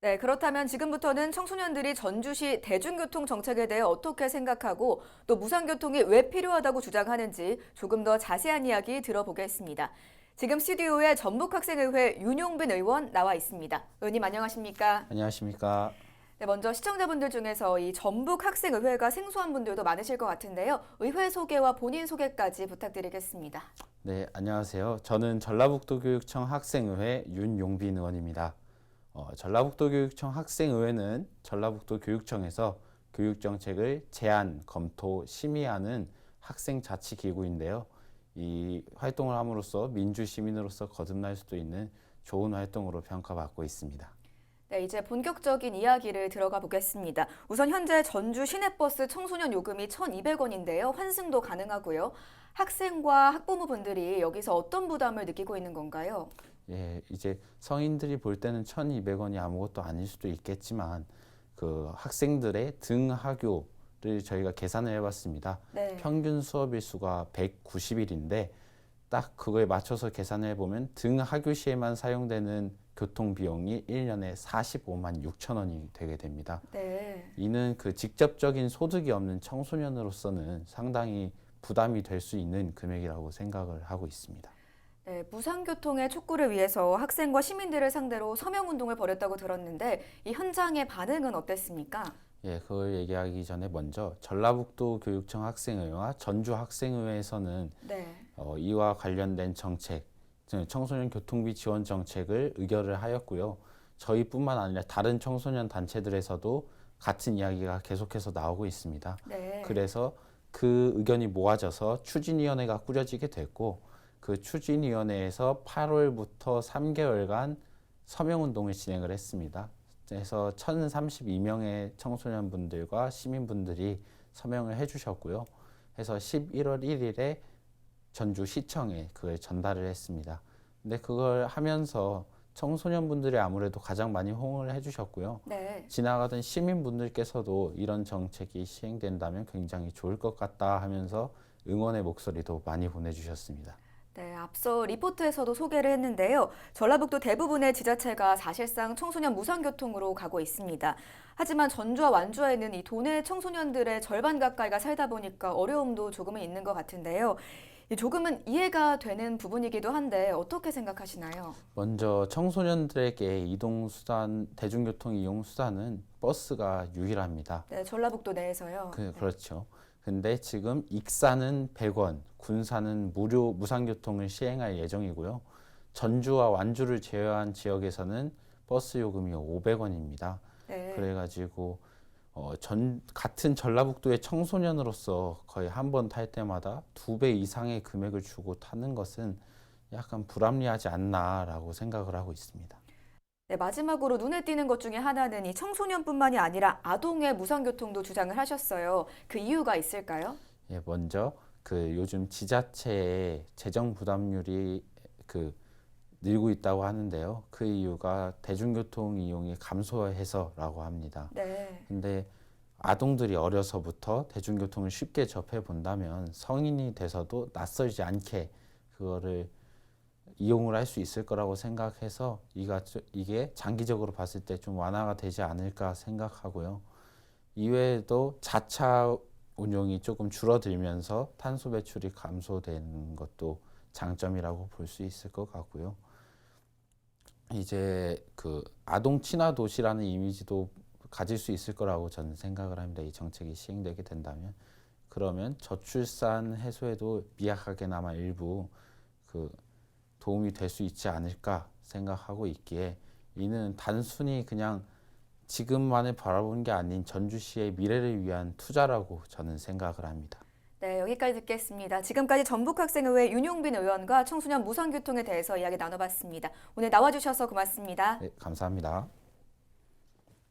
네, 그렇다면 지금부터는 청소년들이 전주시 대중교통 정책에 대해 어떻게 생각하고 또 무상교통이 왜 필요하다고 주장하는지 조금 더 자세한 이야기 들어보겠습니다. 지금 스튜디오에 전북학생의회 윤용빈 의원 나와 있습니다. 의원님 안녕하십니까? 안녕하십니까. 네, 먼저 시청자분들 중에서 이 전북학생의회가 생소한 분들도 많으실 것 같은데요. 의회 소개와 본인 소개까지 부탁드리겠습니다. 네, 안녕하세요. 저는 전라북도교육청 학생의회 윤용빈 의원입니다. 전라북도교육청 학생의회는 전라북도 교육청에서 교육정책을 제안, 검토, 심의하는 학생자치기구인데요. 이 활동을 함으로써 민주시민으로서 거듭날 수도 있는 좋은 활동으로 평가받고 있습니다. 네, 이제 본격적인 이야기를 들어가 보겠습니다. 우선 현재 전주 시내버스 청소년 요금이 1,200원인데요. 환승도 가능하고요. 학생과 학부모분들이 여기서 어떤 부담을 느끼고 있는 건가요? 예, 이제 성인들이 볼 때는 1,200원이 아무것도 아닐 수도 있겠지만 그 학생들의 등하교를 저희가 계산을 해봤습니다. 네. 평균 수업 일수가 190일인데 딱 그거에 맞춰서 계산을 해보면 등하교 시에만 사용되는 교통 비용이 1년에 45만 6천 원이 되게 됩니다. 네. 이는 그 직접적인 소득이 없는 청소년으로서는 상당히 부담이 될 수 있는 금액이라고 생각을 하고 있습니다. 네, 무상교통의 촉구를 위해서 학생과 시민들을 상대로 서명운동을 벌였다고 들었는데 이 현장의 반응은 어땠습니까? 예, 그걸 얘기하기 전에 먼저 전라북도 교육청 학생회와 전주 학생회에서는 네. 이와 관련된 정책, 즉 청소년 교통비 지원 정책을 의결을 하였고요. 저희뿐만 아니라 다른 청소년 단체들에서도 같은 이야기가 계속해서 나오고 있습니다. 네. 그래서 그 의견이 모아져서 추진위원회가 꾸려지게 됐고 그 추진위원회에서 8월부터 3개월간 서명운동을 진행을 했습니다. 그래서 1,032명의 청소년분들과 시민분들이 서명을 해주셨고요. 해서 11월 1일에 전주시청에 그걸 전달을 했습니다. 근데 그걸 하면서 청소년분들이 아무래도 가장 많이 호응을 해주셨고요. 네. 지나가던 시민분들께서도 이런 정책이 시행된다면 굉장히 좋을 것 같다 하면서 응원의 목소리도 많이 보내주셨습니다. 네, 앞서 리포트에서도 소개를 했는데요. 전라북도 대부분의 지자체가 사실상 청소년 무상교통으로 가고 있습니다. 하지만 전주와 완주에는 이 도내 청소년들의 절반 가까이가 살다 보니까 어려움도 조금은 있는 것 같은데요. 조금은 이해가 되는 부분이기도 한데 어떻게 생각하시나요? 먼저 청소년들에게 이동수단, 대중교통 이용 수단은 버스가 유일합니다. 네, 전라북도 내에서요. 그렇죠. 근데 지금 익산은 100원, 군산은 무상교통을 시행할 예정이고요. 전주와 완주를 제외한 지역에서는 버스 요금이 500원입니다. 네. 그래가지고 같은 전라북도의 청소년으로서 거의 한 번 탈 때마다 2배 이상의 금액을 주고 타는 것은 약간 불합리하지 않나라고 생각을 하고 있습니다. 네, 마지막으로 눈에 띄는 것 중에 하나는 이 청소년뿐만이 아니라 아동의 무상교통도 주장을 하셨어요. 그 이유가 있을까요? 예, 먼저 그 요즘 지자체의 재정 부담률이 그 늘고 있다고 하는데요. 그 이유가 대중교통 이용이 감소해서라고 합니다. 네. 근데 아동들이 어려서부터 대중교통을 쉽게 접해 본다면 성인이 돼서도 낯설지 않게 그거를 이용을 할 수 있을 거라고 생각해서 이게 장기적으로 봤을 때 좀 완화가 되지 않을까 생각하고요. 이외에도 자차 운용이 조금 줄어들면서 탄소 배출이 감소되는 것도 장점이라고 볼 수 있을 것 같고요. 이제 그 아동 친화 도시라는 이미지도 가질 수 있을 거라고 저는 생각을 합니다. 이 정책이 시행되게 된다면. 그러면 저출산 해소에도 미약하게나마 일부 그 도움이 될 수 있지 않을까 생각하고 있기에 이는 단순히 그냥 지금만을 바라보는 게 아닌 전주시의 미래를 위한 투자라고 저는 생각을 합니다. 네, 여기까지 듣겠습니다. 지금까지 전북학생의회 윤용빈 의원과 청소년 무상교통에 대해서 이야기 나눠봤습니다. 오늘 나와주셔서 고맙습니다. 네, 감사합니다.